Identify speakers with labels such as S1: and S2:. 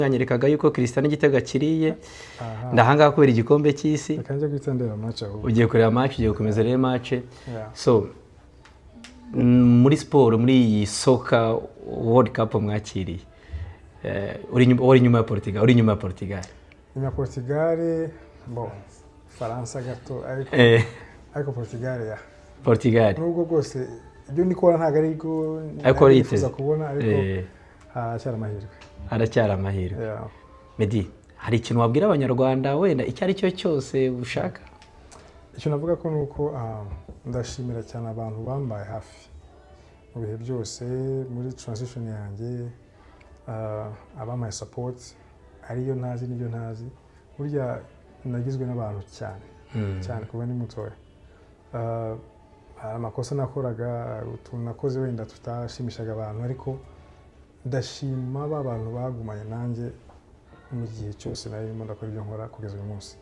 S1: yanyerekaga yuko Cristiano igitego akiriye ndahanga kubera igikombe cy'isi
S2: kanje gwitandera match aho
S1: ugiye kureba match ugiye gukomeza rero match so muri sport muri iyi soccer World Cup mwakiriye uri nyuma ya Portugal nyuma ya
S2: Portugal bon Faransa gato ariko Portugal nubwo gose ibyo ndikora ntago ariko yifuza kubona ariko
S1: haracyari amahirwe Meddy hari ikintu wabwira abanyarwanda wenda icyo ari cyo cyose ushaka
S2: icyo navuga ko nuko ndashimira cyane abantu bambaye hafi mu bihe byose muri transition yanjye abamaye support ariyo ntazi n'ibyo ntazi burya nagizwe n'abantu cyane kuba ni mutoya amakosa nakoraga utuntu nakoze wenda tutashimishaga abantu ariko ndashima abantu bagumanye nanjye mu gihe cyose narimo ndakora ibyo nkora kugeza uyu munsi